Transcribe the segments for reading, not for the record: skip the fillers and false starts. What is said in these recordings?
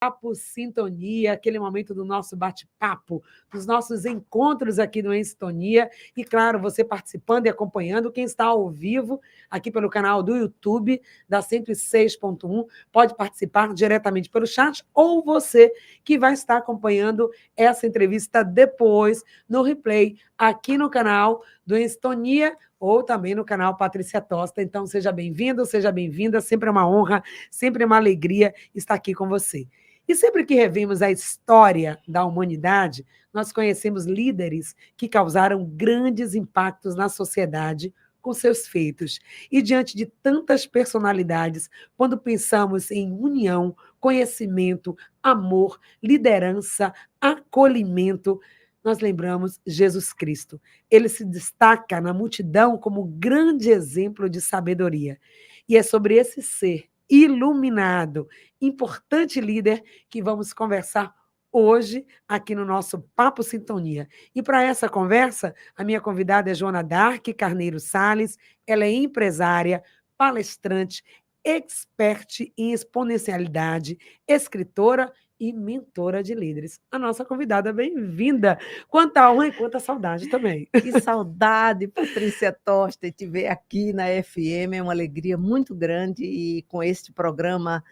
Papo Sintonia, aquele momento do nosso bate-papo, dos nossos encontros aqui no Em Sintonia. E, claro, você participando e acompanhando, quem está ao vivo aqui pelo canal do YouTube da 106.1, pode participar diretamente pelo chat, ou você que vai estar acompanhando essa entrevista depois, no replay, aqui no canal do Em Sintonia, ou também no canal Patrícia Tosta. Então, seja bem-vindo, seja bem-vinda, sempre é uma honra, sempre é uma alegria estar aqui com você. E sempre que revemos a história da humanidade, nós conhecemos líderes que causaram grandes impactos na sociedade com seus feitos. E diante de tantas personalidades, quando pensamos em união, conhecimento, amor, liderança, acolhimento, nós lembramos Jesus Cristo. Ele se destaca na multidão como grande exemplo de sabedoria. E é sobre esse ser iluminado, importante líder, que vamos conversar hoje aqui no nosso Papo Sintonia. E para essa conversa, a minha convidada é Joana Dark Carneiro Sales. Ela é empresária, palestrante, expert em exponencialidade, escritora e mentora de líderes. A nossa convidada, bem-vinda. Quanta honra e quanta saudade também. Que saudade, Patrícia Tosta, te ver aqui na FM, é uma alegria muito grande e com este programa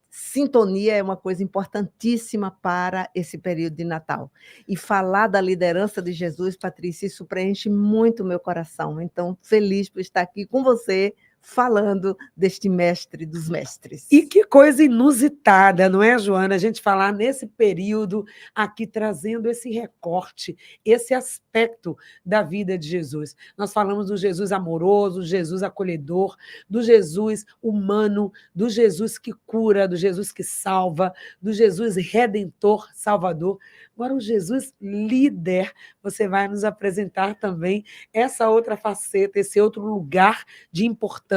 Sintonia é uma coisa importantíssima para esse período de Natal. E falar da liderança de Jesus, Patrícia, isso preenche muito o meu coração. Então, feliz por estar aqui com você, falando deste mestre dos mestres. E que coisa inusitada, não é, Joana? A gente falar nesse período aqui, trazendo esse recorte, esse aspecto da vida de Jesus. Nós falamos do Jesus amoroso, do Jesus acolhedor, do Jesus humano, do Jesus que cura, do Jesus que salva, do Jesus redentor, salvador. Agora, o Jesus líder, você vai nos apresentar também essa outra faceta, esse outro lugar de importância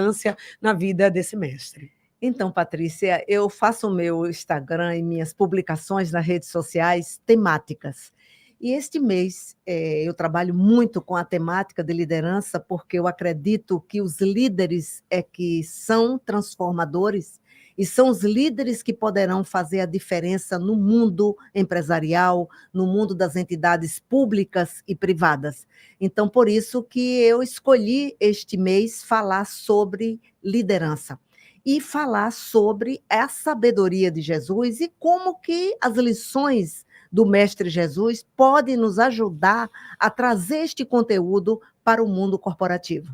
na vida desse mestre. Então, Patrícia, eu faço o meu Instagram e minhas publicações nas redes sociais temáticas. E este mês eu trabalho muito com a temática de liderança, porque eu acredito que os líderes é que são transformadores e são os líderes que poderão fazer a diferença no mundo empresarial, no mundo das entidades públicas e privadas. Então, por isso que eu escolhi este mês falar sobre liderança e falar sobre a sabedoria de Jesus e como que as lições do Mestre Jesus podem nos ajudar a trazer este conteúdo para o mundo corporativo.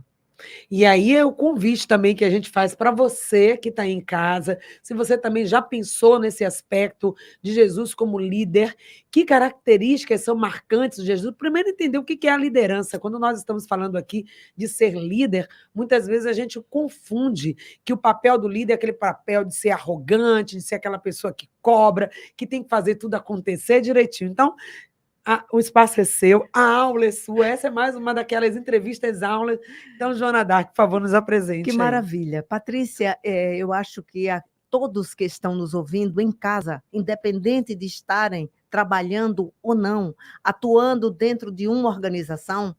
E aí é o convite também que a gente faz para você que está em casa, se você também já pensou nesse aspecto de Jesus como líder, que características são marcantes de Jesus? Primeiro, entender o que é a liderança. Quando nós estamos falando aqui de ser líder, muitas vezes a gente confunde que o papel do líder é aquele papel de ser arrogante, de ser aquela pessoa que cobra, que tem que fazer tudo acontecer direitinho. Então, o espaço é seu, a aula é sua. Essa é mais uma daquelas entrevistas aulas. Então, Joana Dark, por favor, nos Que apresente aí. maravilha. Patrícia, eu acho que a todos que estão nos ouvindo em casa, independente de estarem trabalhando ou não, atuando dentro de uma organização,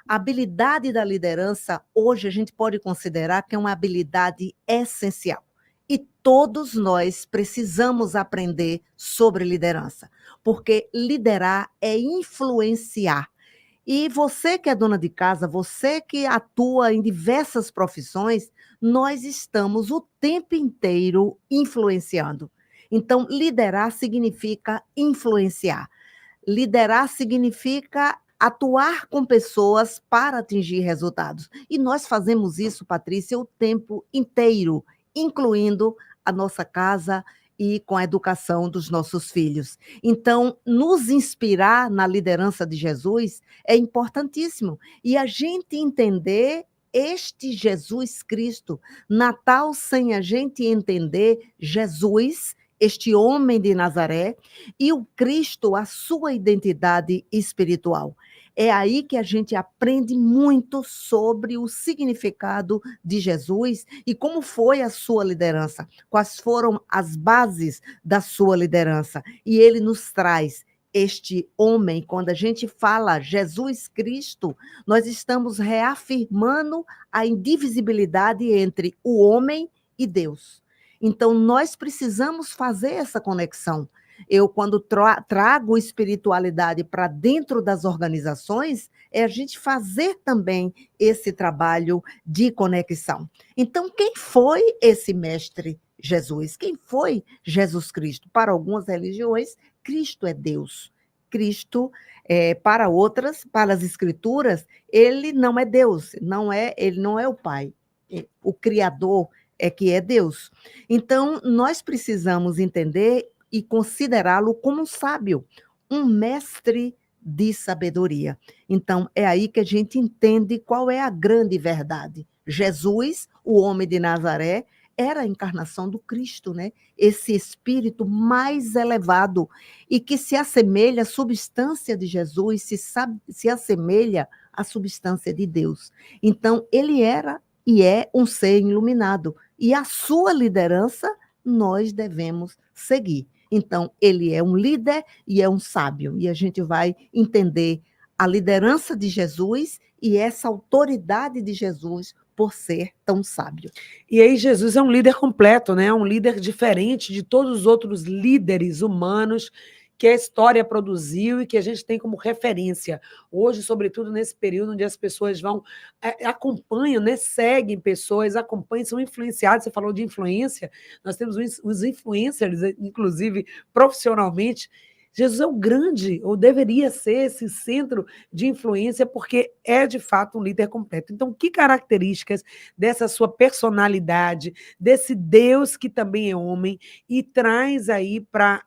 a habilidade da liderança, hoje a gente pode considerar que é uma habilidade essencial. E todos nós precisamos aprender sobre liderança, porque liderar é influenciar. E você que é dona de casa, você que atua em diversas profissões, nós estamos o tempo inteiro influenciando. Então, liderar significa influenciar. Liderar significa atuar com pessoas para atingir resultados. E nós fazemos isso, Patrícia, o tempo inteiro, incluindo a nossa casa e com a educação dos nossos filhos. Então, nos inspirar na liderança de Jesus é importantíssimo. E a gente entender este Jesus Cristo. Natal, sem a gente entender Jesus, este homem de Nazaré, e o Cristo, a sua identidade espiritual. É aí que a gente aprende muito sobre o significado de Jesus e como foi a sua liderança, quais foram as bases da sua liderança. E ele nos traz este homem, quando a gente fala Jesus Cristo, nós estamos reafirmando a indivisibilidade entre o homem e Deus. Então, nós precisamos fazer essa conexão. Eu, quando trago espiritualidade para dentro das organizações, é a gente fazer também esse trabalho de conexão. Então, quem foi esse mestre Jesus? Quem foi Jesus Cristo? Para algumas religiões, Cristo é Deus. Cristo, para outras, para as Escrituras, ele não é Deus, ele não é o Pai. O Criador é que é Deus. Então, nós precisamos entender e considerá-lo como um sábio, um mestre de sabedoria. Então, é aí que a gente entende qual é a grande verdade. Jesus, o homem de Nazaré, era a encarnação do Cristo, né? Esse espírito mais elevado e que se assemelha à substância de Jesus, se assemelha à substância de Deus. Então, ele era e é um ser iluminado. E a sua liderança nós devemos seguir. Então, ele é um líder e é um sábio. E a gente vai entender a liderança de Jesus e essa autoridade de Jesus por ser tão sábio. E aí Jesus é um líder completo, né? Um líder diferente de todos os outros líderes humanos que a história produziu e que a gente tem como referência. Hoje, sobretudo nesse período onde as pessoas acompanham, né? Seguem pessoas, acompanham, são influenciadas. Você falou de influência, nós temos os influencers, inclusive profissionalmente. Jesus é o grande, ou deveria ser esse centro de influência, porque é de fato um líder completo. Então, que características dessa sua personalidade, desse Deus que também é homem, e traz aí para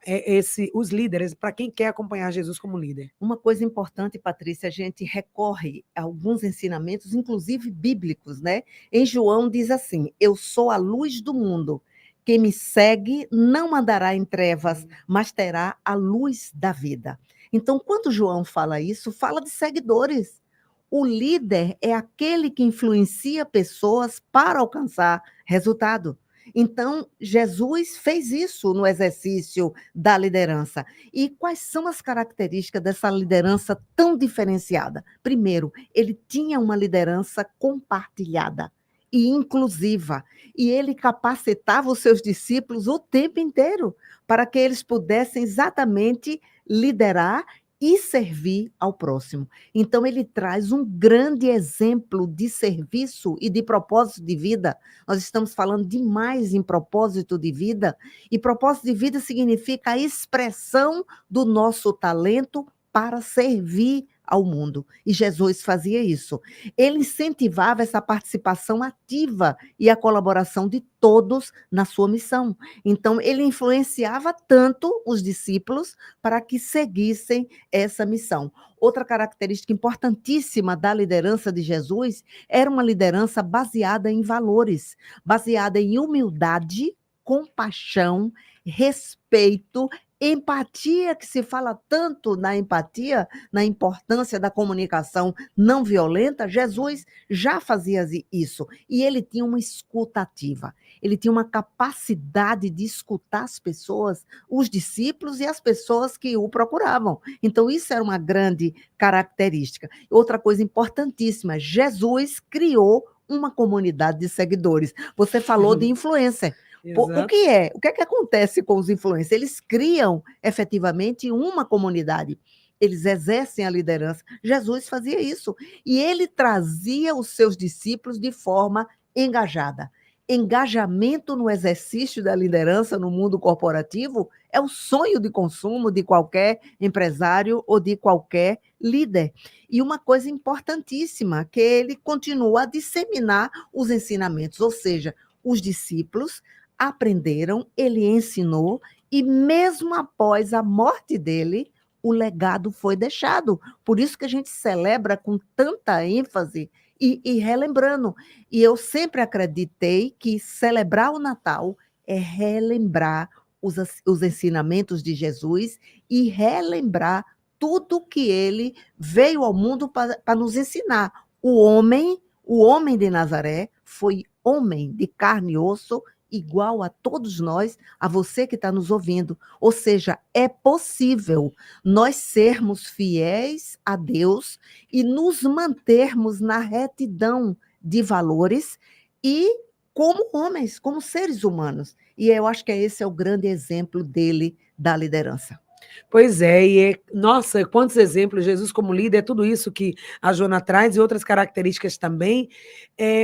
os líderes, para quem quer acompanhar Jesus como líder? Uma coisa importante, Patrícia, a gente recorre a alguns ensinamentos, inclusive bíblicos, né? Em João diz assim: eu sou a luz do mundo. Quem me segue não andará em trevas, mas terá a luz da vida. Então, quando João fala isso, fala de seguidores. O líder é aquele que influencia pessoas para alcançar resultado. Então, Jesus fez isso no exercício da liderança. E quais são as características dessa liderança tão diferenciada? Primeiro, ele tinha uma liderança compartilhada e inclusiva. E ele capacitava os seus discípulos o tempo inteiro para que eles pudessem exatamente liderar e servir ao próximo. Então, ele traz um grande exemplo de serviço e de propósito de vida. Nós estamos falando demais em propósito de vida, e propósito de vida significa a expressão do nosso talento para servir ao mundo. E Jesus fazia isso. Ele incentivava essa participação ativa e a colaboração de todos na sua missão. Então, ele influenciava tanto os discípulos para que seguissem essa missão. Outra característica importantíssima da liderança de Jesus era uma liderança baseada em valores, baseada em humildade, compaixão, respeito, empatia, que se fala tanto na empatia, na importância da comunicação não violenta. Jesus já fazia isso. E ele tinha uma escuta ativa. Ele tinha uma capacidade de escutar as pessoas, os discípulos e as pessoas que o procuravam. Então, isso era uma grande característica. Outra coisa importantíssima, Jesus criou uma comunidade de seguidores. Você falou de influencer. O que é? O que é que acontece com os influencers? Eles criam efetivamente uma comunidade. Eles exercem a liderança. Jesus fazia isso. E ele trazia os seus discípulos de forma engajada. Engajamento no exercício da liderança no mundo corporativo é o sonho de consumo de qualquer empresário ou de qualquer líder. E uma coisa importantíssima, que ele continua a disseminar os ensinamentos, ou seja, os discípulos aprenderam, ele ensinou, e mesmo após a morte dele, o legado foi deixado. Por isso que a gente celebra com tanta ênfase e relembrando. E eu sempre acreditei que celebrar o Natal é relembrar os ensinamentos de Jesus e relembrar tudo que ele veio ao mundo para nos ensinar. O homem de Nazaré foi homem de carne e osso, igual a todos nós, a você que está nos ouvindo. Ou seja, é possível nós sermos fiéis a Deus e nos mantermos na retidão de valores e como homens, como seres humanos. E eu acho que esse é o grande exemplo dele da liderança. Pois é, nossa, quantos exemplos, Jesus como líder, tudo isso que a Jona traz e outras características também,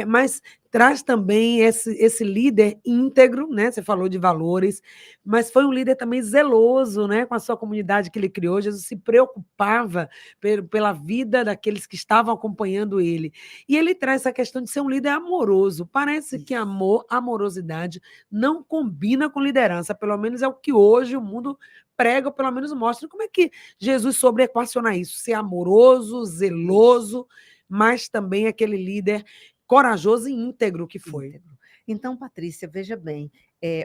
mas traz também esse líder íntegro, né? Você falou de valores, mas foi um líder também zeloso, né? Com a sua comunidade que ele criou. Jesus se preocupava pela vida daqueles que estavam acompanhando ele. E ele traz essa questão de ser um líder amoroso. Parece que amorosidade não combina com liderança, pelo menos é o que hoje o mundo prega, ou pelo menos mostra. Como é que Jesus soube equacionar isso? Ser amoroso, zeloso, mas também aquele líder corajoso e íntegro que foi. Então, Patrícia, veja bem,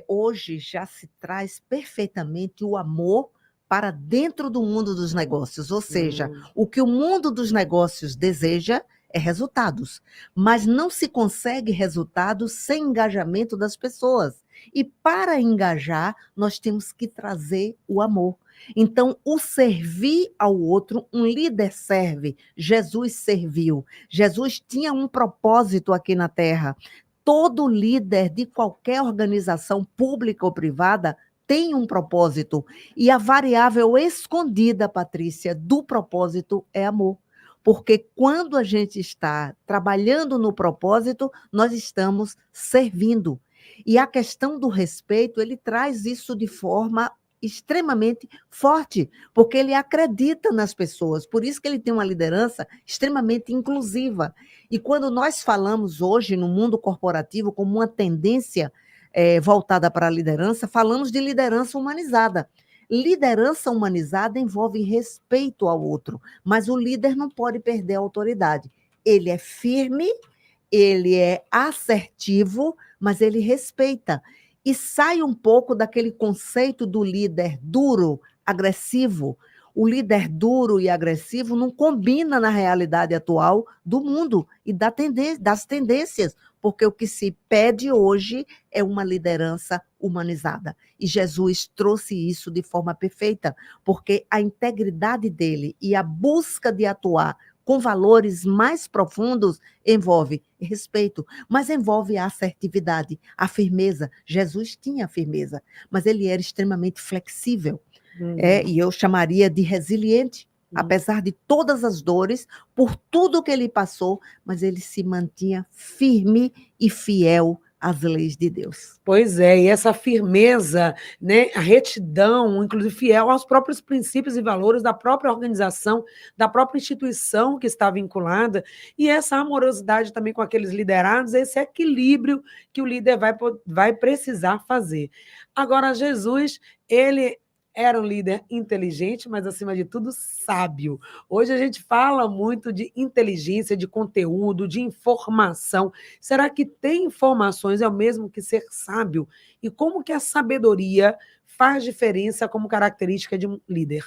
hoje já se traz perfeitamente o amor para dentro do mundo dos negócios, ou seja, o que o mundo dos negócios deseja é resultados, mas não se consegue resultados sem engajamento das pessoas. E para engajar, nós temos que trazer o amor. Então, o servir ao outro, um líder serve, Jesus serviu. Jesus tinha um propósito aqui na Terra. Todo líder de qualquer organização pública ou privada tem um propósito. E a variável escondida, Patrícia, do propósito é amor. Porque quando a gente está trabalhando no propósito, nós estamos servindo. E a questão do respeito, ele traz isso de forma extremamente forte, porque ele acredita nas pessoas, por isso que ele tem uma liderança extremamente inclusiva. E quando nós falamos hoje no mundo corporativo como uma tendência voltada para a liderança, falamos de liderança humanizada. Liderança humanizada envolve respeito ao outro, mas o líder não pode perder a autoridade. Ele é firme, ele é assertivo, mas ele respeita. E sai um pouco daquele conceito do líder duro, agressivo. O líder duro e agressivo não combina na realidade atual do mundo e das tendências, porque o que se pede hoje é uma liderança humanizada. E Jesus trouxe isso de forma perfeita, porque a integridade dele e a busca de atuar com valores mais profundos envolve respeito, mas envolve a assertividade, a firmeza. Jesus tinha firmeza, mas ele era extremamente flexível. E eu chamaria de resiliente, apesar de todas as dores, por tudo que ele passou, mas ele se mantinha firme e fiel às leis de Deus. Pois é, e essa firmeza, né, a retidão, inclusive fiel aos próprios princípios e valores da própria organização, da própria instituição que está vinculada, e essa amorosidade também com aqueles liderados, esse equilíbrio que o líder vai precisar fazer. Agora, Jesus, ele era um líder inteligente, mas, acima de tudo, sábio. Hoje a gente fala muito de inteligência, de conteúdo, de informação. Será que ter informações é o mesmo que ser sábio? E como que a sabedoria faz diferença como característica de um líder?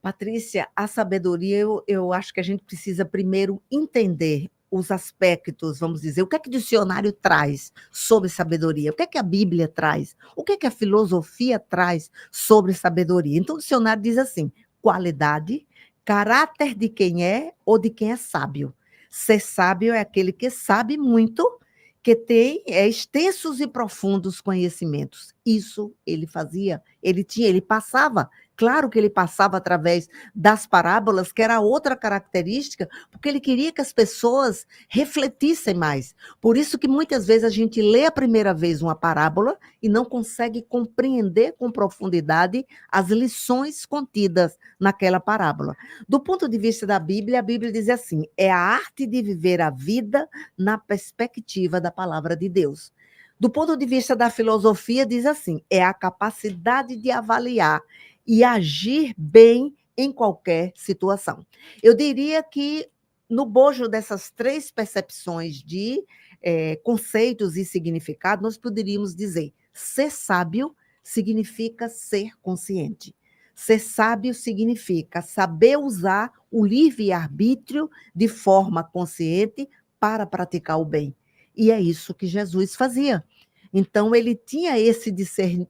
Patrícia, a sabedoria, eu acho que a gente precisa primeiro entender os aspectos, vamos dizer, o que é que o dicionário traz sobre sabedoria, o que é que a Bíblia traz, o que é que a filosofia traz sobre sabedoria. Então, o dicionário diz assim: qualidade, caráter de quem é ou de quem é sábio. Ser sábio é aquele que sabe muito, que tem extensos e profundos conhecimentos. Isso ele fazia, ele passava. Claro que ele passava através das parábolas, que era outra característica, porque ele queria que as pessoas refletissem mais. Por isso que muitas vezes a gente lê a primeira vez uma parábola e não consegue compreender com profundidade as lições contidas naquela parábola. Do ponto de vista da Bíblia, a Bíblia diz assim: é a arte de viver a vida na perspectiva da palavra de Deus. Do ponto de vista da filosofia, diz assim: é a capacidade de avaliar e agir bem em qualquer situação. Eu diria que, no bojo dessas três percepções de conceitos e significado, nós poderíamos dizer: ser sábio significa ser consciente. Ser sábio significa saber usar o livre-arbítrio de forma consciente para praticar o bem. E é isso que Jesus fazia. Então, ele tinha esse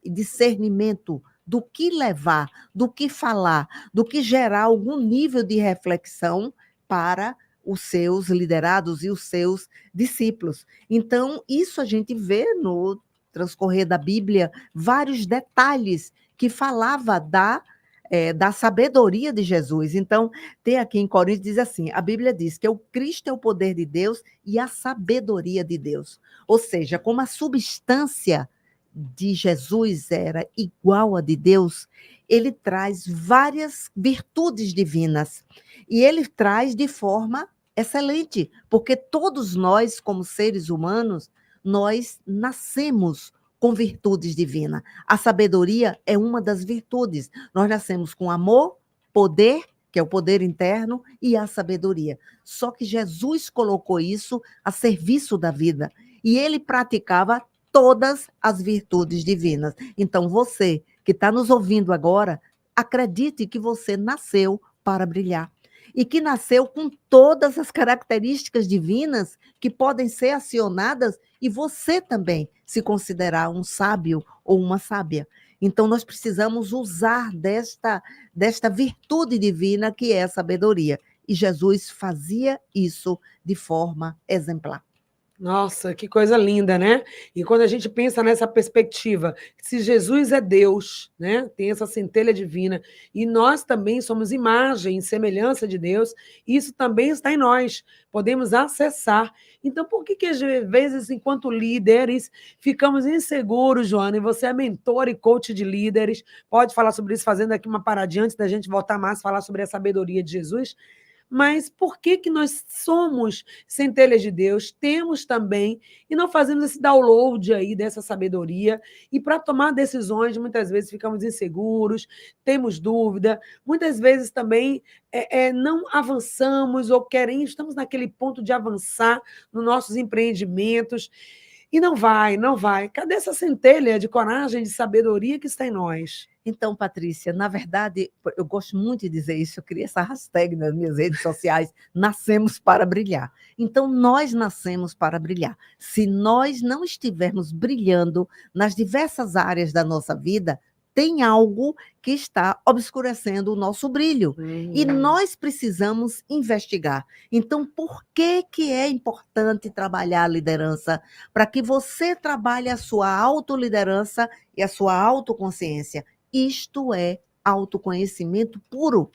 discernimento do que levar, do que falar, do que gerar algum nível de reflexão para os seus liderados e os seus discípulos. Então, isso a gente vê no transcorrer da Bíblia, vários detalhes que falava da sabedoria de Jesus. Então, tem aqui em Coríntios, diz assim, a Bíblia diz que o Cristo é o poder de Deus e a sabedoria de Deus. Ou seja, como a substância de Jesus era igual a de Deus, ele traz várias virtudes divinas. E ele traz de forma excelente, porque todos nós, como seres humanos, nós nascemos com virtudes divinas. A sabedoria é uma das virtudes. Nós nascemos com amor, poder, que é o poder interno, e a sabedoria. Só que Jesus colocou isso a serviço da vida. E ele praticava todas as virtudes divinas. Então, você que está nos ouvindo agora, acredite que você nasceu para brilhar. E que nasceu com todas as características divinas que podem ser acionadas e você também se considerar um sábio ou uma sábia. Então, nós precisamos usar desta virtude divina que é a sabedoria. E Jesus fazia isso de forma exemplar. Nossa, que coisa linda, né? E quando a gente pensa nessa perspectiva, se Jesus é Deus, né? Tem essa centelha divina, e nós também somos imagem e semelhança de Deus, isso também está em nós, podemos acessar. Então, por que às vezes, enquanto líderes, ficamos inseguros, Joana? E você é mentora e coach de líderes, pode falar sobre isso, fazendo aqui uma paradinha antes da gente voltar mais, falar sobre a sabedoria de Jesus. Mas por que nós somos centelhas de Deus, temos também, e não fazemos esse download aí dessa sabedoria, e para tomar decisões, muitas vezes ficamos inseguros, temos dúvida, muitas vezes também não avançamos ou queremos, estamos naquele ponto de avançar nos nossos empreendimentos, e não vai, não vai. Cadê essa centelha de coragem, de sabedoria que está em nós? Então, Patrícia, na verdade, eu gosto muito de dizer isso, eu criei essa hashtag nas minhas redes sociais, nascemos para brilhar. Então, nós nascemos para brilhar. Se nós não estivermos brilhando nas diversas áreas da nossa vida, tem algo que está obscurecendo o nosso brilho. E nós precisamos investigar. Então, por que é importante trabalhar a liderança? Para que você trabalhe a sua autoliderança e a sua autoconsciência. Isto é autoconhecimento puro.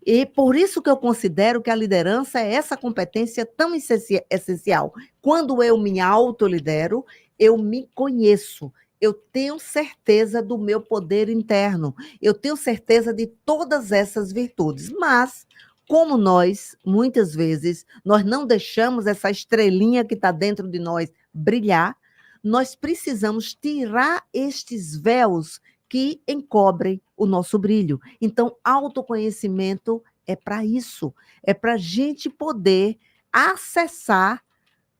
E por isso que eu considero que a liderança é essa competência tão essencial. Quando eu me autolidero, eu me conheço. Eu tenho certeza do meu poder interno. Eu tenho certeza de todas essas virtudes. Mas, como nós, muitas vezes, nós não deixamos essa estrelinha que está dentro de nós brilhar, nós precisamos tirar estes véus que encobrem o nosso brilho. Então, autoconhecimento é para isso, é para a gente poder acessar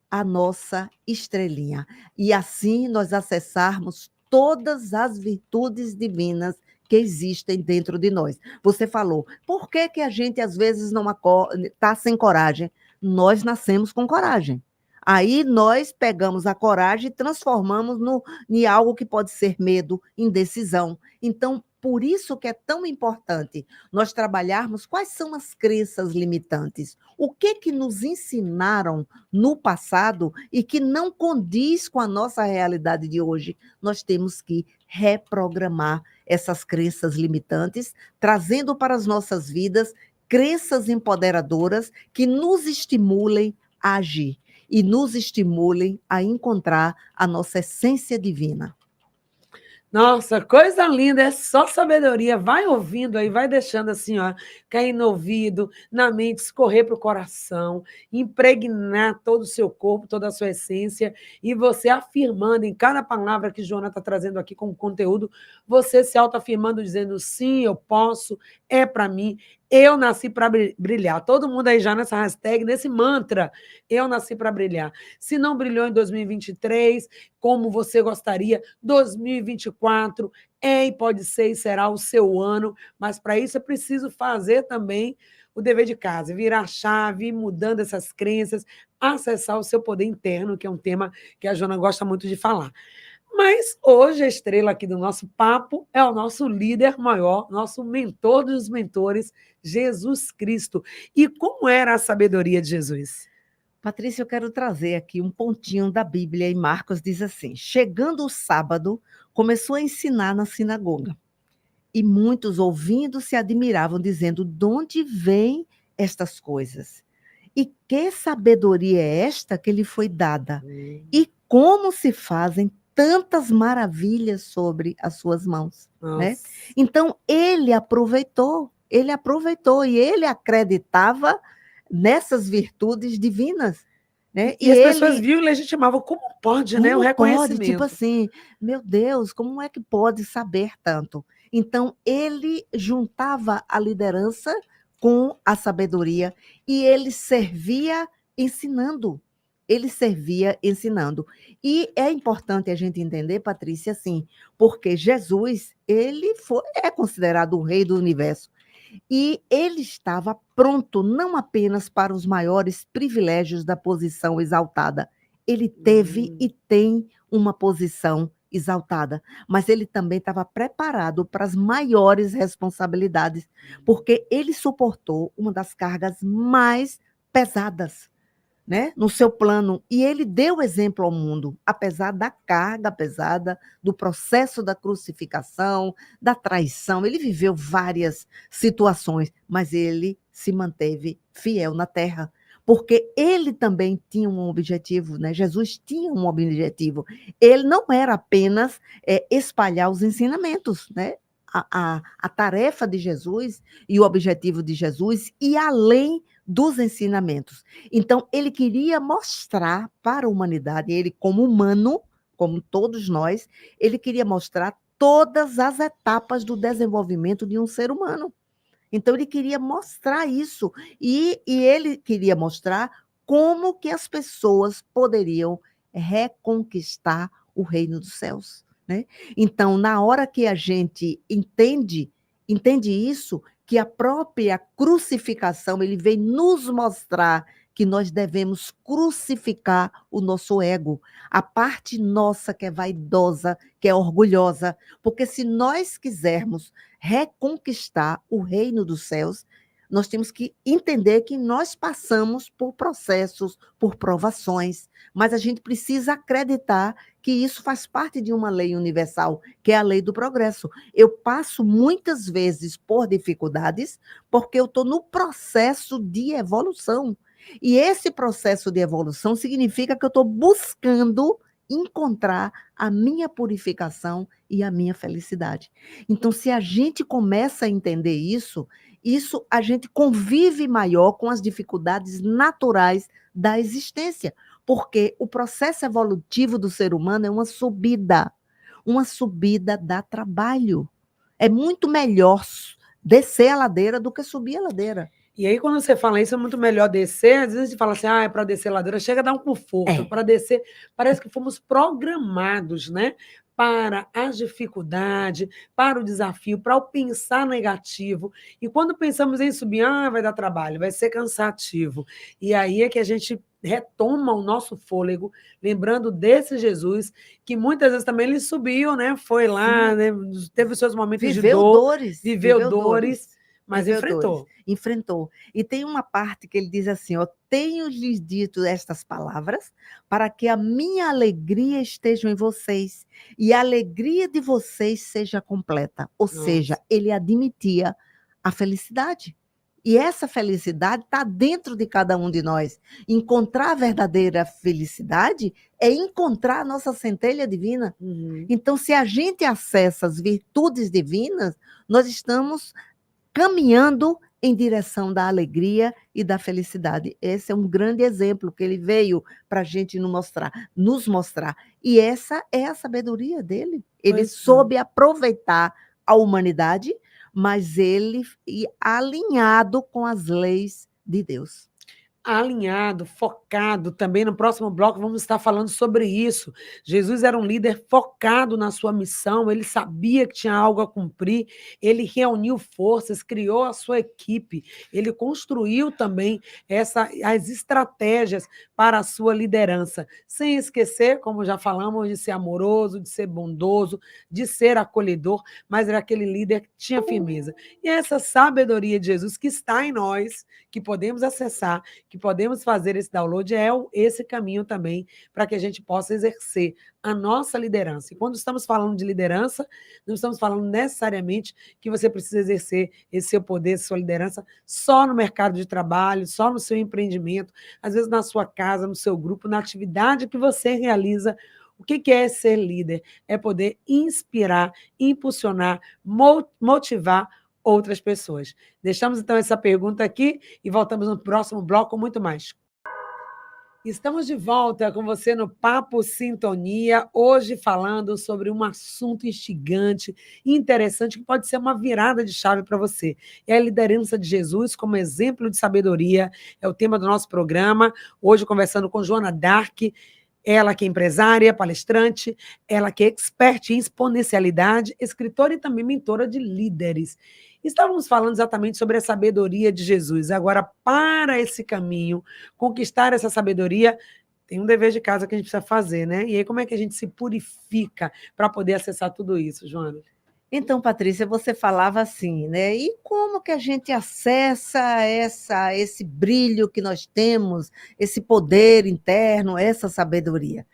a nossa estrelinha. E assim nós acessarmos todas as virtudes divinas que existem dentro de nós. Você falou, por que a gente às vezes não está sem coragem? Nós nascemos com coragem. Aí nós pegamos a coragem e transformamos em algo que pode ser medo, indecisão. Então, por isso que é tão importante nós trabalharmos quais são as crenças limitantes. O que nos ensinaram no passado e que não condiz com a nossa realidade de hoje. Nós temos que reprogramar essas crenças limitantes, trazendo para as nossas vidas crenças empoderadoras que nos estimulem a agir e nos estimulem a encontrar a nossa essência divina. Nossa, coisa linda, é só sabedoria. Vai ouvindo aí, vai deixando assim, ó, cair no ouvido, na mente, escorrer para o coração, impregnar todo o seu corpo, toda a sua essência, e você afirmando em cada palavra que Joana está trazendo aqui como conteúdo, você se autoafirmando, dizendo sim, eu posso, é para mim, eu nasci para brilhar. Todo mundo aí já nessa hashtag, nesse mantra, eu nasci para brilhar. Se não brilhou em 2023, como você gostaria, 2024 é e pode ser e será o seu ano, mas para isso é preciso fazer também o dever de casa, virar a chave, ir mudando essas crenças, acessar o seu poder interno, que é um tema que a Joana gosta muito de falar. Mas hoje a estrela aqui do nosso papo é o nosso líder maior, nosso mentor dos mentores, Jesus Cristo. E como era a sabedoria de Jesus? Patrícia, eu quero trazer aqui um pontinho da Bíblia, e Marcos diz assim: chegando o sábado, começou a ensinar na sinagoga. E muitos, ouvindo, se admiravam, dizendo: de onde vêm estas coisas? E que sabedoria é esta que lhe foi dada? E como se fazem tantas maravilhas sobre as suas mãos, né? Nossa. Então, ele aproveitou e ele acreditava nessas virtudes divinas, né? E E as pessoas ele, viam e legitimavam. Como pode, né? O como pode, tipo reconhecimento. assim, meu Deus, como é que pode saber tanto? Então, ele juntava a liderança com a sabedoria e ele servia ensinando. Ele servia ensinando. E é importante a gente entender, Patrícia, assim, porque Jesus, é considerado o rei do universo. E ele estava pronto não apenas para os maiores privilégios da posição exaltada. Ele teve e tem uma posição exaltada, mas ele também estava preparado para as maiores responsabilidades, porque ele suportou uma das cargas mais pesadas, né, no seu plano, e ele deu exemplo ao mundo, apesar da carga pesada, do processo da crucificação, da traição. Ele viveu várias situações, mas ele se manteve fiel na terra, porque ele também tinha um objetivo, né? Jesus tinha um objetivo. Ele não era apenas espalhar os ensinamentos, né? A tarefa de Jesus e o objetivo de Jesus, e além dos ensinamentos. Então, ele queria mostrar para a humanidade, ele como humano, como todos nós, ele queria mostrar todas as etapas do desenvolvimento de um ser humano. Então, ele queria mostrar isso, e ele queria mostrar como que as pessoas poderiam reconquistar o reino dos céus, né? Então, na hora que a gente entende isso, que a própria crucificação, ele vem nos mostrar que nós devemos crucificar o nosso ego, a parte nossa que é vaidosa, que é orgulhosa, porque se nós quisermos reconquistar o reino dos céus, nós temos que entender que nós passamos por processos, por provações, mas a gente precisa acreditar que isso faz parte de uma lei universal, que é a lei do progresso. Eu passo muitas vezes por dificuldades porque eu estou no processo de evolução. E esse processo de evolução significa que eu estou buscando encontrar a minha purificação e a minha felicidade. Então, se a gente começa a entender isso a gente convive maior com as dificuldades naturais da existência, porque o processo evolutivo do ser humano é uma subida dá trabalho. É muito melhor descer a ladeira do que subir a ladeira. E aí, quando você fala isso, é muito melhor descer. Às vezes a gente fala assim, é para descer a ladeira, chega a dar um conforto. É. Para descer, parece que fomos programados, né? Para a dificuldade, para o desafio, para o pensar negativo. E quando pensamos em subir, vai dar trabalho, vai ser cansativo. E aí é que a gente retoma o nosso fôlego, lembrando desse Jesus, que muitas vezes também ele subiu, né? Foi lá, né? Teve os seus momentos de dor, viveu dores, mas enfrentou. Enfrentou. E tem uma parte que ele diz assim, ó, tenho-lhes dito estas palavras para que a minha alegria esteja em vocês e a alegria de vocês seja completa. Ou seja, ele admitia a felicidade. E essa felicidade está dentro de cada um de nós. Encontrar a verdadeira felicidade é encontrar a nossa centelha divina. Então, se a gente acessa as virtudes divinas, nós estamos caminhando em direção da alegria e da felicidade. Esse é um grande exemplo que ele veio para a gente nos mostrar. E essa é a sabedoria dele. Ele soube aproveitar a humanidade, mas ele alinhado com as leis de Deus. alinhado, focado. Também no próximo bloco vamos estar falando sobre isso. Jesus era um líder focado na sua missão, ele sabia que tinha algo a cumprir, ele reuniu forças, criou a sua equipe, ele construiu também as estratégias para a sua liderança, sem esquecer, como já falamos, de ser amoroso, de ser bondoso, de ser acolhedor, mas era aquele líder que tinha firmeza. E essa sabedoria de Jesus que está em nós, que podemos acessar, que podemos fazer esse download, é esse caminho também para que a gente possa exercer a nossa liderança. E quando estamos falando de liderança, não estamos falando necessariamente que você precisa exercer esse seu poder, essa sua liderança só no mercado de trabalho, só no seu empreendimento, às vezes na sua casa, no seu grupo, na atividade que você realiza. O que é ser líder? É poder inspirar, impulsionar, motivar outras pessoas. Deixamos então essa pergunta aqui e voltamos no próximo bloco com muito mais. Estamos de volta com você no Papo Sintonia, hoje falando sobre um assunto instigante e interessante que pode ser uma virada de chave para você. É a liderança de Jesus como exemplo de sabedoria, é o tema do nosso programa. Hoje conversando com Joana Dark, ela que é empresária, palestrante, ela que é expert em exponencialidade, escritora e também mentora de líderes. Estávamos falando exatamente sobre a sabedoria de Jesus. Agora, para esse caminho, conquistar essa sabedoria, tem um dever de casa que a gente precisa fazer, né? E aí, como é que a gente se purifica para poder acessar tudo isso, Joana? Então, Patrícia, você falava assim, né? E como que a gente acessa esse brilho que nós temos, esse poder interno, essa sabedoria?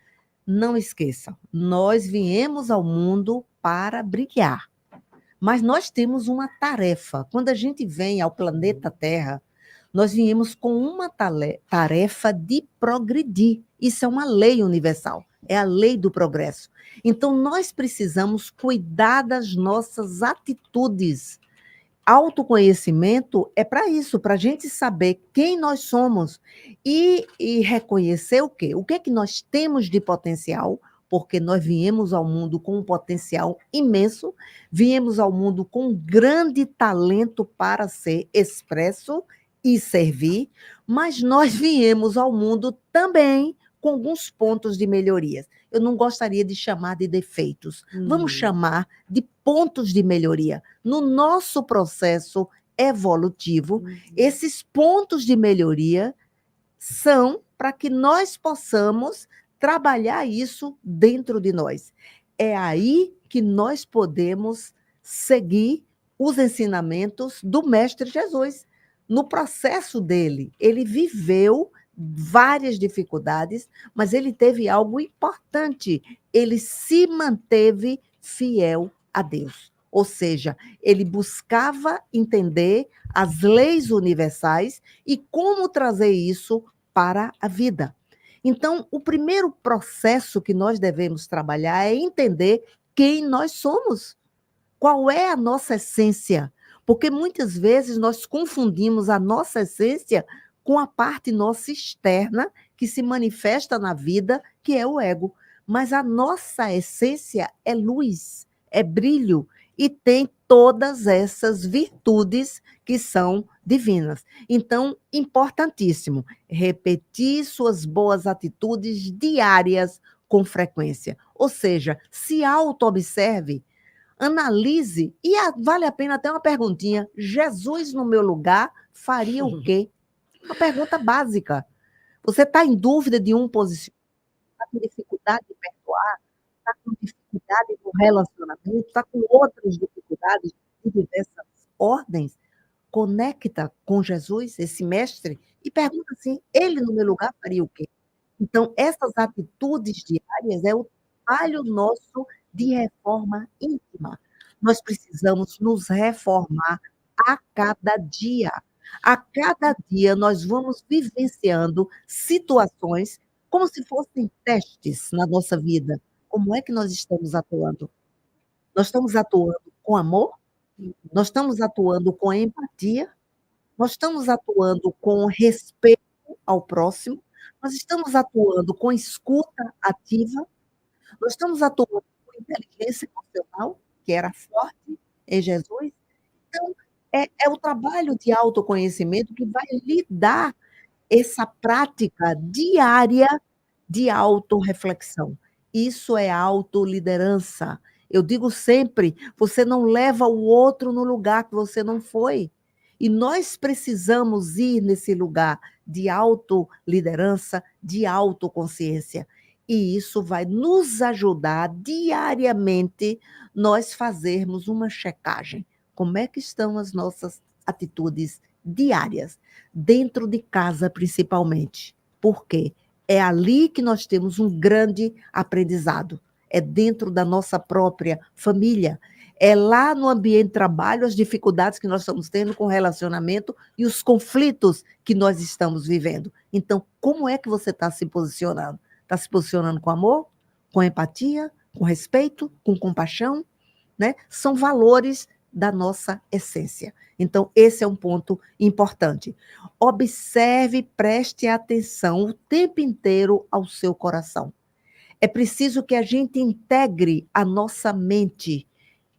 Não esqueça, nós viemos ao mundo para brilhar, mas nós temos uma tarefa. Quando a gente vem ao planeta Terra, nós viemos com uma tarefa de progredir. Isso é uma lei universal, é a lei do progresso. Então, nós precisamos cuidar das nossas atitudes. Autoconhecimento é para isso, para a gente saber quem nós somos e reconhecer o quê? O que é que nós temos de potencial, porque nós viemos ao mundo com um potencial imenso, viemos ao mundo com um grande talento para ser expresso e servir, mas nós viemos ao mundo também com alguns pontos de melhorias. Eu não gostaria de chamar de defeitos, vamos chamar de pontos de melhoria. No nosso processo evolutivo, esses pontos de melhoria são para que nós possamos trabalhar isso dentro de nós. É aí que nós podemos seguir os ensinamentos do Mestre Jesus. No processo dele, ele viveu várias dificuldades, mas ele teve algo importante. Ele se manteve fiel a Deus. Ou seja, ele buscava entender as leis universais e como trazer isso para a vida. Então, o primeiro processo que nós devemos trabalhar é entender quem nós somos. Qual é a nossa essência? Porque muitas vezes nós confundimos a nossa essência com a parte nossa externa que se manifesta na vida, que é o ego. Mas a nossa essência é luz, é brilho e tem todas essas virtudes que são divinas. Então, importantíssimo, repetir suas boas atitudes diárias com frequência. Ou seja, se auto-observe, analise, e vale a pena até uma perguntinha: Jesus no meu lugar faria o quê? Uma pergunta básica. Você está em dúvida de um posicionamento, está com dificuldade de perdoar, está com dificuldade no relacionamento, está com outras dificuldades de diversas ordens? Conecta com Jesus, esse mestre, e pergunta assim: ele no meu lugar faria o quê? Então, essas atitudes diárias é o trabalho nosso de reforma íntima. Nós precisamos nos reformar a cada dia. A cada dia nós vamos vivenciando situações como se fossem testes na nossa vida. Como é que nós estamos atuando? Nós estamos atuando com amor? Nós estamos atuando com empatia? Nós estamos atuando com respeito ao próximo? Nós estamos atuando com escuta ativa? Nós estamos atuando com inteligência emocional, que era forte em Jesus? Então, é o trabalho de autoconhecimento que vai lhe dar essa prática diária de autorreflexão. Isso é autoliderança. Eu digo sempre, você não leva o outro no lugar que você não foi. E nós precisamos ir nesse lugar de autoliderança, de autoconsciência. E isso vai nos ajudar diariamente nós fazermos uma checagem. Como é que estão as nossas atitudes diárias, dentro de casa principalmente? Por quê? É ali que nós temos um grande aprendizado. É dentro da nossa própria família. É lá no ambiente de trabalho as dificuldades que nós estamos tendo com o relacionamento e os conflitos que nós estamos vivendo. Então, como é que você está se posicionando? Está se posicionando com amor, com empatia, com respeito, com compaixão? Né? São valores da nossa essência. Então, esse é um ponto importante. Observe, preste atenção o tempo inteiro ao seu coração. É preciso que a gente integre a nossa mente,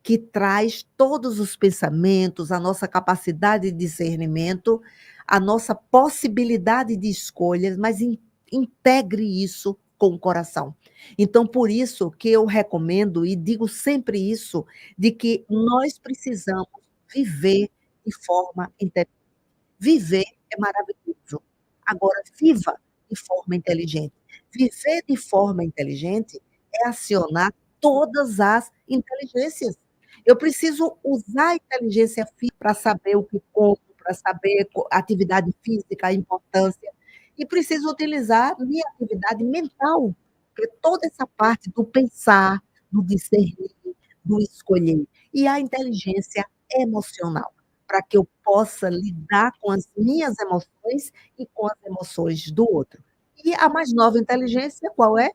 que traz todos os pensamentos, a nossa capacidade de discernimento, a nossa possibilidade de escolhas, mas integre isso com o coração. Então, por isso que eu recomendo e digo sempre isso, de que nós precisamos viver de forma inteligente. Viver é maravilhoso. Agora, viva de forma inteligente. Viver de forma inteligente é acionar todas as inteligências. Eu preciso usar a inteligência física para saber o que como, para saber atividade física, a importância, e preciso utilizar minha atividade mental, porque toda essa parte do pensar, do discernir, do escolher, e a inteligência emocional, para que eu possa lidar com as minhas emoções e com as emoções do outro. E a mais nova inteligência, qual é?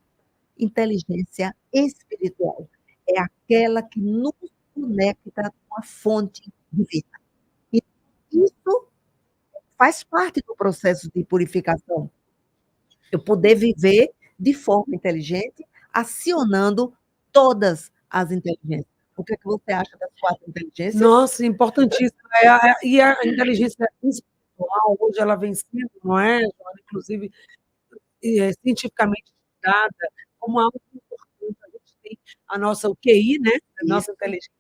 Inteligência espiritual. É aquela que nos conecta com a fonte divina. E isso faz parte do processo de purificação. Eu poder viver de forma inteligente, acionando todas as inteligências. O que é que você acha das 4 inteligências? Nossa, importantíssimo. E a inteligência espiritual, hoje ela vem sendo, não é, Joana, inclusive, cientificamente estudada como algo importante. A gente tem a nossa o QI, né, a nossa inteligência,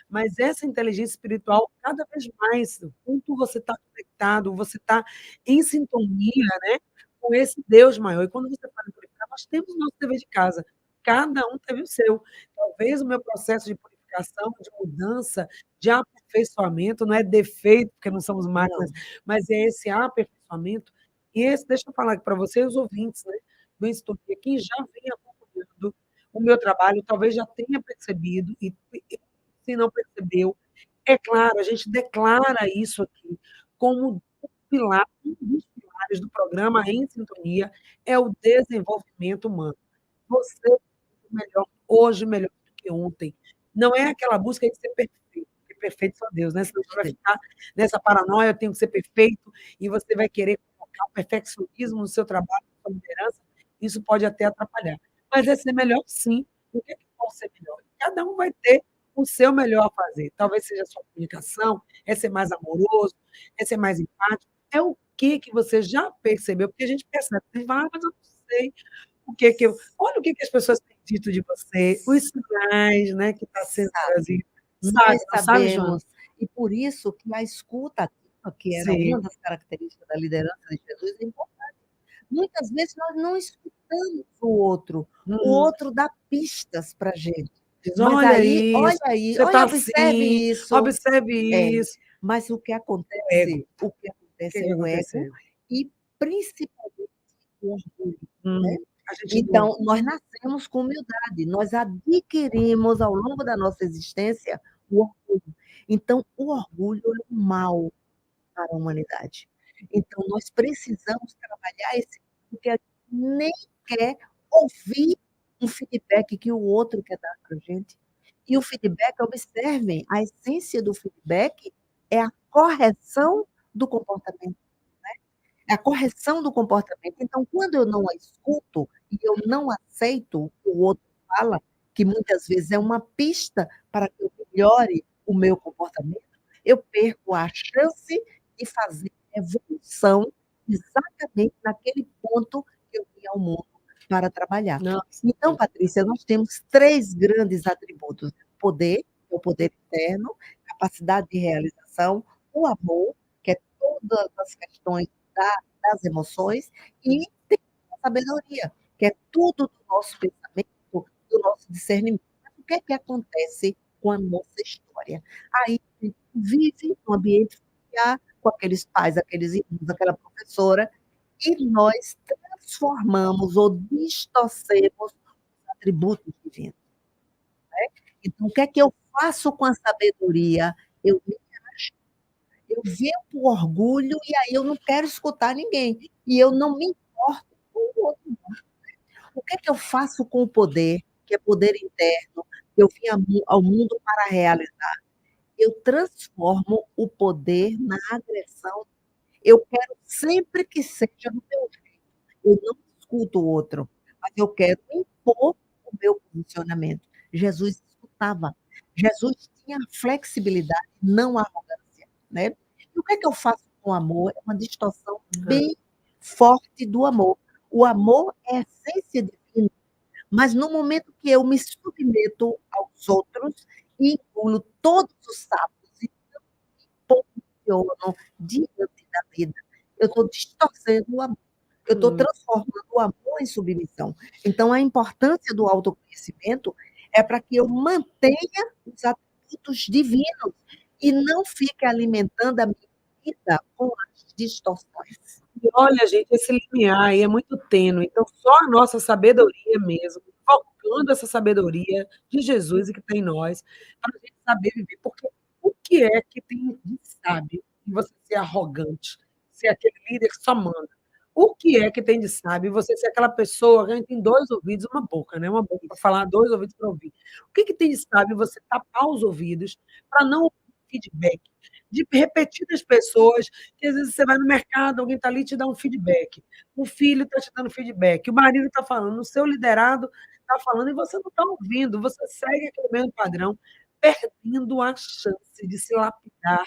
mas essa inteligência espiritual, cada vez mais, o quanto você está conectado, você está em sintonia, né, com esse Deus maior. E quando você fala em purificar, nós temos o nosso dever de casa, cada um teve o seu. Talvez o meu processo de purificação, de mudança, de aperfeiçoamento, não é defeito, porque não somos máquinas, mas é esse aperfeiçoamento. E esse, deixa eu falar aqui para vocês, os ouvintes, né, do Instituto, quem já vem acompanhando o meu trabalho, talvez já tenha percebido, e se não percebeu, é claro, a gente declara isso aqui como um dos pilares do programa Em Sintonia, é o desenvolvimento humano. Você é melhor hoje, melhor do que ontem. Não é aquela busca de ser perfeito, porque perfeito só Deus, né? Senão você vai ficar nessa paranoia, eu tenho que ser perfeito, e você vai querer colocar o perfeccionismo no seu trabalho, na sua liderança, isso pode até atrapalhar. Mas é ser melhor, sim. O que é que pode ser melhor? Cada um vai ter o seu melhor a fazer. Talvez seja a sua comunicação, é ser mais amoroso, é ser mais empático. É o que você já percebeu? Porque a gente percebe, a gente fala, mas eu não sei o que que eu... Olha o que as pessoas têm dito de você, os sinais, né, que está sendo trazido. Nós Não sabe, Joana? sabemos, e por isso que a escuta ativa, que era Sim. uma das características da liderança de Jesus, é importante. Muitas vezes nós não escutamos o outro dá pistas para a gente. Diz, Mas olha aí, isso, olha aí, você olha, está observe assim, isso. observe isso. Mas o que O ego. acontece O que é o ego aconteceu? e principalmente o orgulho. Né? A gente Então, nós nascemos com humildade, nós adquirimos ao longo da nossa existência o orgulho. Então, o orgulho é um mal para a humanidade. Então, nós precisamos trabalhar esse, porque a gente nem quer ouvir um feedback que o outro quer dar para a gente. E o feedback, observem, a essência do feedback é a correção do comportamento. É a correção do comportamento. Então, quando eu não a escuto e eu não aceito o que o outro fala, que muitas vezes é uma pista para que eu melhore o meu comportamento, eu perco a chance de fazer evolução exatamente naquele ponto que eu vim ao mundo para trabalhar. Nossa, Então, Patrícia, nós temos 3 grandes atributos: poder, que é o poder interno, capacidade de realização, o amor, que é todas as questões das emoções, e tem a sabedoria, que é tudo do nosso pensamento, do nosso discernimento. Mas o que é que acontece com a nossa história? Aí a gente vive no ambiente familiar, com aqueles pais, aqueles irmãos, aquela professora, e nós transformamos ou distorcemos os atributos divinos. Então, o que é que eu faço com a sabedoria? Eu me acho, eu vento o orgulho e aí eu não quero escutar ninguém. E eu não me importo com o outro. O que é que eu faço com o poder, que é poder interno, que eu vim ao mundo para realizar? Eu transformo o poder na agressão. Eu quero sempre que seja do meu jeito. Eu não escuto o outro, mas eu quero impor o meu posicionamento. Jesus escutava. Jesus tinha flexibilidade, não arrogância, né? E o que é que eu faço com o amor? É uma distorção bem forte do amor. O amor é a essência divina, mas no momento que eu me submeto aos outros e engulo todos os sapos e posiciono diante da vida, eu estou distorcendo o amor. Eu estou transformando o amor em submissão. Então, a importância do autoconhecimento é para que eu mantenha os atributos divinos e não fique alimentando a minha vida com as distorções. e olha, gente, esse limiar aí é muito tênue, então só a nossa sabedoria mesmo, focando essa sabedoria de Jesus e que tem em nós, para a gente saber viver, porque o que é que tem de sábio em você ser arrogante, ser aquele líder que só manda? O que é que tem de sábio em você ser aquela pessoa que tem 2 ouvidos e uma boca, né, uma boca para falar, 2 ouvidos para ouvir. O que tem de sábio em você tapar os ouvidos para não ouvir feedback de repetidas pessoas que às vezes você vai no mercado, alguém está ali e te dá um feedback. O filho está te dando feedback, o marido está falando, o seu liderado está falando e você não está ouvindo, você segue aquele mesmo padrão, perdendo a chance de se lapidar,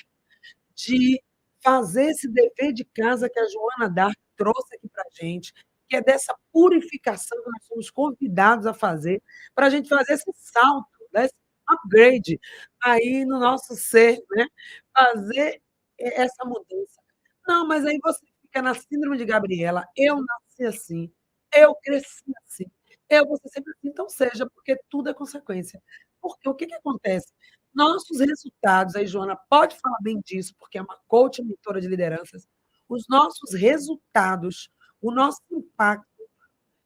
de fazer esse dever de casa que a Joana Dark trouxe aqui para a gente, que é dessa purificação que nós somos convidados a fazer, para a gente fazer esse salto, né, esse upgrade aí no nosso ser, né? Fazer essa mudança. Não, mas aí você fica na síndrome de Gabriela, eu nasci assim, eu cresci assim, eu vou ser sempre assim, então seja, porque tudo é consequência. Porque o que que acontece? Nossos resultados, aí Joana pode falar bem disso, porque é uma coach mentora de lideranças, os nossos resultados, o nosso impacto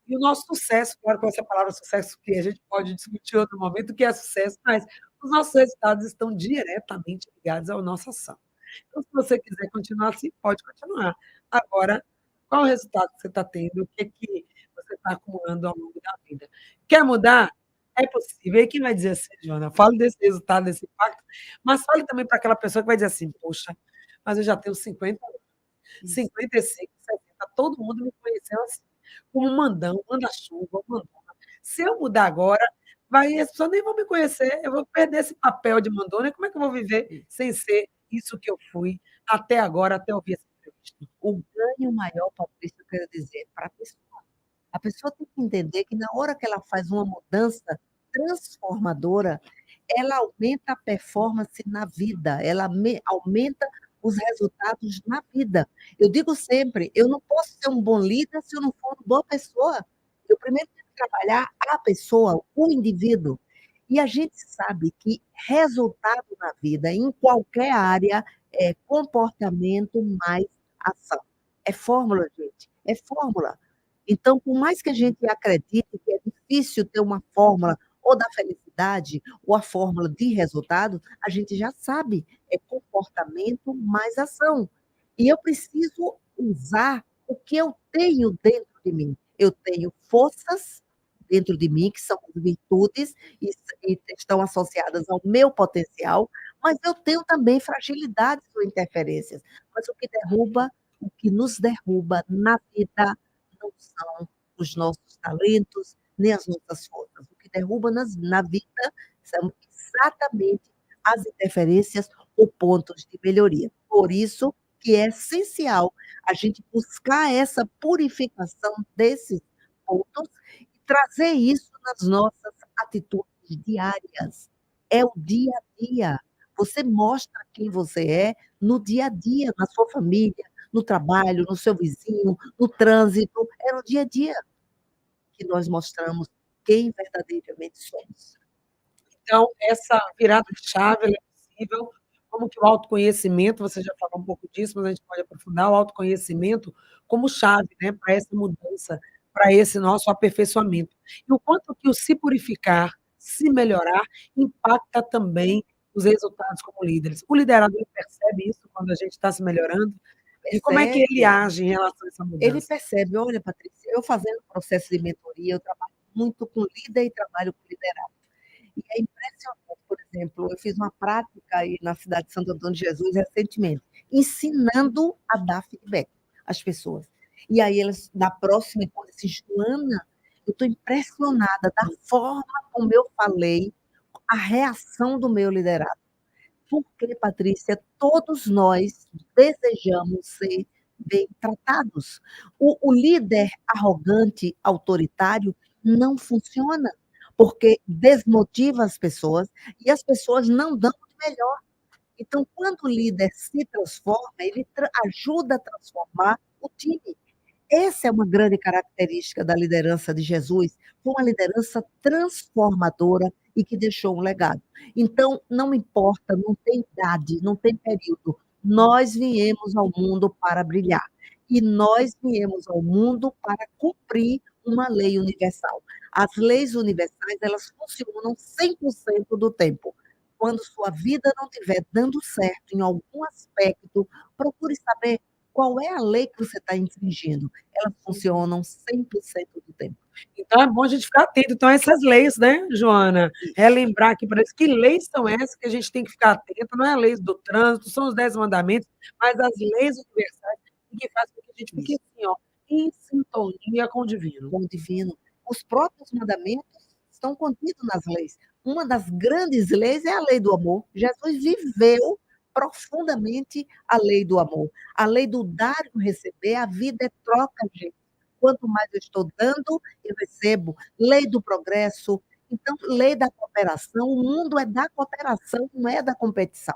e o nosso sucesso, claro, com essa palavra sucesso que a gente pode discutir em outro momento, o que é sucesso, mas os nossos resultados estão diretamente ligados à nossa ação. Então, se você quiser continuar assim, pode continuar. Agora, qual o resultado que você está tendo? O que, é que você está acumulando ao longo da vida? Quer mudar? É possível. E quem vai dizer assim, Joana? Fale desse resultado, desse impacto, mas fale também para aquela pessoa que vai dizer assim, poxa, mas eu já tenho 50 anos, 55, 60, todo mundo me conheceu assim, como mandão, manda-chuva, mandona. Se eu mudar agora, as pessoas nem vão me conhecer, eu vou perder esse papel de mandona, e como é que eu vou viver sem ser isso que eu fui até agora, até ouvir essa entrevista? O ganho maior, Patrícia, eu quero dizer, para a pessoa. A pessoa tem que entender que na hora que ela faz uma mudança transformadora, ela aumenta a performance na vida, ela aumenta os resultados na vida. Eu digo sempre, eu não posso ser um bom líder se eu não for uma boa pessoa. Eu primeiro tenho que trabalhar a pessoa, o indivíduo. E a gente sabe que resultado na vida, em qualquer área, é comportamento mais ação. É fórmula, gente, é fórmula. Então, por mais que a gente acredite que é difícil ter uma fórmula ou da felicidade ou a fórmula de resultado, a gente já sabe, é comportamento mais ação. E eu preciso usar o que eu tenho dentro de mim. Eu tenho forças dentro de mim, que são as virtudes e estão associadas ao meu potencial, mas eu tenho também fragilidades ou interferências. Mas o que nos derruba na vida não são os nossos talentos, nem as nossas forças. O que derruba na vida são exatamente as interferências ou pontos de melhoria. Por isso que é essencial a gente buscar essa purificação desses pontos e trazer isso nas nossas atitudes diárias. É o dia a dia. Você mostra quem você é no dia a dia, na sua família, no trabalho, no seu vizinho, no trânsito. É no dia a dia que nós mostramos quem verdadeiramente somos. Então, essa virada de chave ela é possível, como que o autoconhecimento, você já falou um pouco disso, mas a gente pode aprofundar o autoconhecimento como chave, né, para essa mudança, para esse nosso aperfeiçoamento. E o quanto que o se purificar, se melhorar, impacta também os resultados como líderes. O liderador percebe isso quando a gente está se melhorando? E como é que ele Percebe? age em relação a essa Ele mudança? percebe, olha, Patrícia, eu fazendo processo de mentoria, eu trabalho muito com líder e trabalho com liderança. E é impressionante, por exemplo, eu fiz uma prática aí na cidade de Santo Antônio de Jesus recentemente, ensinando a dar feedback às pessoas. E aí elas, na próxima, depois assim, Joana, eu estou impressionada da forma como eu falei, a reação do meu liderado. Porque, Patrícia, todos nós desejamos ser bem tratados. O líder arrogante, autoritário, não funciona, porque desmotiva as pessoas e as pessoas não dão o melhor. Então, quando o líder se transforma, ele ajuda a transformar o time. Essa é uma grande característica da liderança de Jesus, foi uma liderança transformadora e que deixou um legado. Então, não importa, não tem idade, não tem período, nós viemos ao mundo para brilhar. E nós viemos ao mundo para cumprir uma lei universal. As leis universais, elas funcionam 100% do tempo. Quando sua vida não estiver dando certo em algum aspecto, procure saber qual é a lei que você está infringindo. Elas funcionam 100% do tempo. Então é bom a gente ficar atento. Então, essas leis, né, Joana? Relembrar aqui para eles que leis são essas que a gente tem que ficar atento, não é a lei do trânsito, são os 10 mandamentos, mas as leis universais que fazem com que a gente fique Isso, assim, ó, em sintonia com o divino. com o divino. Os próprios mandamentos estão contidos nas leis. Uma das grandes leis é a lei do amor. Jesus viveu profundamente a lei do amor. A lei do dar e do receber, a vida é troca, gente. Quanto mais eu estou dando, eu recebo. Lei do progresso. Então, lei da cooperação. O mundo é da cooperação, não é da competição.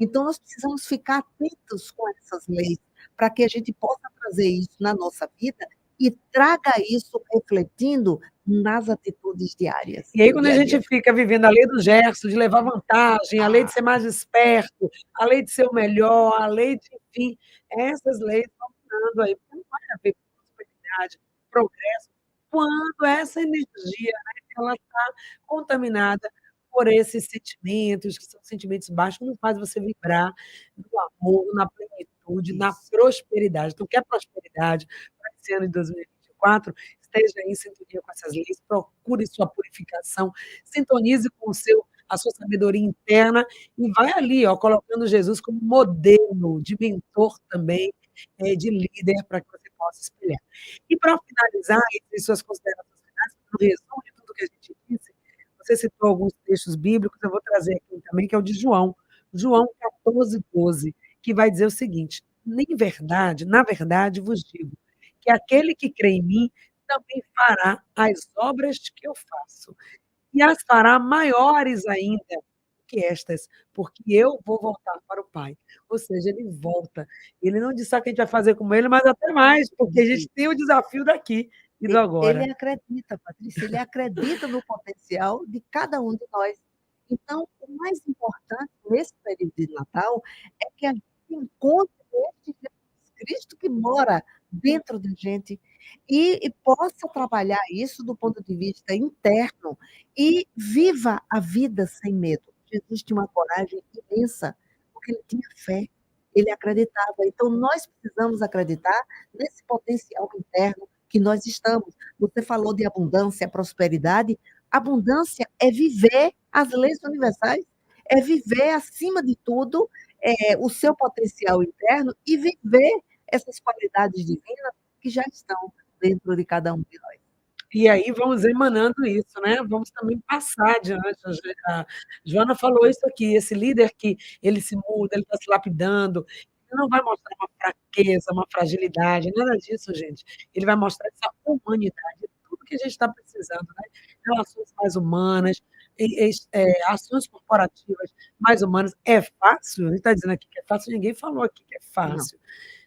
Então, nós precisamos ficar atentos com essas leis, para que a gente possa trazer isso na nossa vida e traga isso refletindo nas atitudes diárias, E aí, no quando a dia a gente dia. fica vivendo a lei do gesto, de levar vantagem, a lei de ser mais esperto, a lei de ser o melhor, a lei de, enfim, essas leis vão mudando aí, porque não vai haver prosperidade, progresso, quando essa energia, né, ela está contaminada por esses sentimentos, que são sentimentos baixos, que não faz você vibrar no amor, na plenitude, na Isso. prosperidade. Então, quer prosperidade para esse ano de 2024? Esteja em sintonia com essas leis, procure sua purificação, sintonize com o seu a sua sabedoria interna e vai ali, ó, colocando Jesus como modelo de mentor também, de líder para que você possa espelhar. E para finalizar, entre suas considerações finais, no resumo de tudo que a gente disse, você citou alguns textos bíblicos, eu vou trazer aqui também, que é o de João, João 14:12, que vai dizer o seguinte: "Nem verdade, na verdade vos digo, que aquele que crê em mim também fará as obras que eu faço, e as fará maiores ainda que estas, porque eu vou voltar para o Pai." Ou seja, ele volta. Ele não disse só que a gente vai fazer com ele, mas até mais, porque a gente tem o desafio daqui e do Ele agora. acredita, Patrícia, ele acredita no potencial de cada um de nós. Então, o mais importante nesse período de Natal é que a gente encontre este Jesus Cristo que mora dentro da gente e possa trabalhar isso do ponto de vista interno e viva a vida sem medo. Jesus tinha uma coragem imensa, porque ele tinha fé, ele acreditava. Então, nós precisamos acreditar nesse potencial interno que nós estamos. Você falou de abundância, prosperidade. Abundância é viver as leis universais, é viver, acima de tudo, o seu potencial interno e viver essas qualidades divinas que já estão dentro de cada um de nós. E aí vamos emanando isso, né? Vamos também passar adiante. A Joana falou isso aqui, esse líder que ele se muda, ele está se lapidando, Ele não vai mostrar uma fraqueza, uma fragilidade, nada disso, gente. Ele vai mostrar essa humanidade, tudo que a gente está precisando, né? Relações mais humanas, ações corporativas mais humanas. É fácil? Ele está dizendo aqui que é fácil, ninguém falou aqui que é Não. fácil.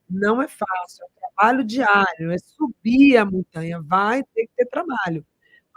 Não é fácil, é um trabalho diário, é subir a montanha, vai ter que ter trabalho,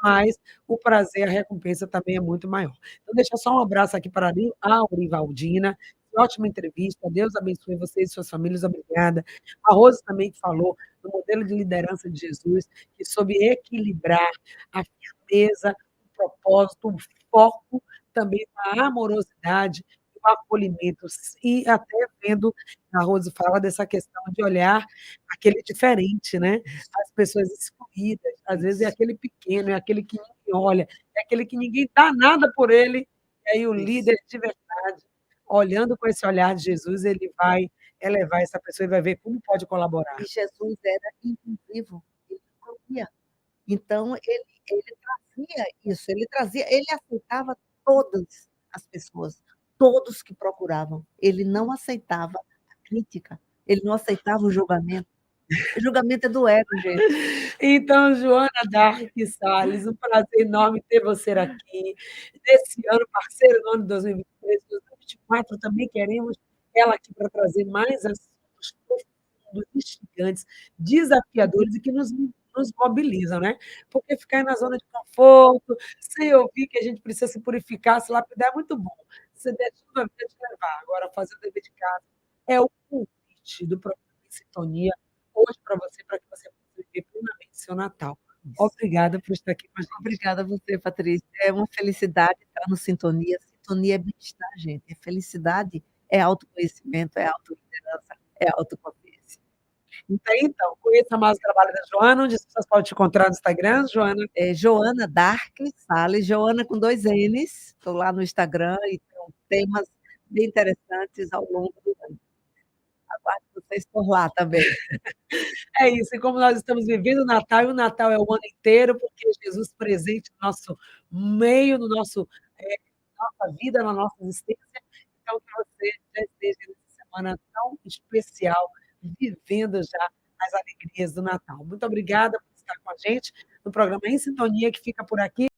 mas o prazer, a recompensa também é muito maior. Então, deixa só um abraço aqui para a Aurivaldina, ótima entrevista, Deus abençoe vocês e suas famílias, obrigada. A Rose também falou do modelo de liderança de Jesus, que soube equilibrar a firmeza, o propósito, o foco, também a amorosidade, o acolhimento, e até vendo, a Rose fala dessa questão de olhar aquele diferente, né? Isso, As pessoas excluídas, às vezes é isso, aquele pequeno, é aquele que ninguém olha, é aquele que ninguém dá nada por ele, e aí o isso. líder de verdade, olhando com esse olhar de Jesus, ele vai elevar essa pessoa e vai ver como pode E colaborar. Jesus era inclusivo, ele acolhia. Então, ele trazia isso, ele aceitava todas as pessoas, todos que procuravam. Ele não aceitava a crítica, ele não aceitava o julgamento. O julgamento é do ego, gente. Então, Joana Dark Salles, um prazer enorme ter você aqui. Nesse ano, parceiro do ano de 2023, 2024, também queremos ela aqui para trazer mais assuntos profundos, instigantes, desafiadores e que nos mobilizam, né? Porque ficar na zona de conforto, sem ouvir que a gente precisa se purificar, se lapidar, é muito bom. Se der tudo a vida te levar. Agora, fazer o dever de casa é o convite do programa em Sintonia hoje para que você possa viver plenamente seu Natal. Isso. Obrigada por estar aqui com a gente. Obrigada a você, Patrícia. É uma felicidade estar no Sintonia. Sintonia é bem-estar, gente. É felicidade, é autoconhecimento, é autoliderança, é autoconsciência. Então, conheça mais o trabalho da Joana, onde as pessoas podem te encontrar no Instagram, Joana. É Joana Dark Salles, Joana com 2 N's. Estou lá no Instagram e tenho temas bem interessantes ao longo do ano. Aguardo vocês por lá também. É isso, e como nós estamos vivendo o Natal, e o Natal é o ano inteiro, porque Jesus presente no nosso meio, no nosso, nossa vida, na nossa existência. Então, que você já esteja nessa semana tão especial, vivendo já as alegrias do Natal. Muito obrigada por estar com a gente no programa Em Sintonia, que fica por aqui.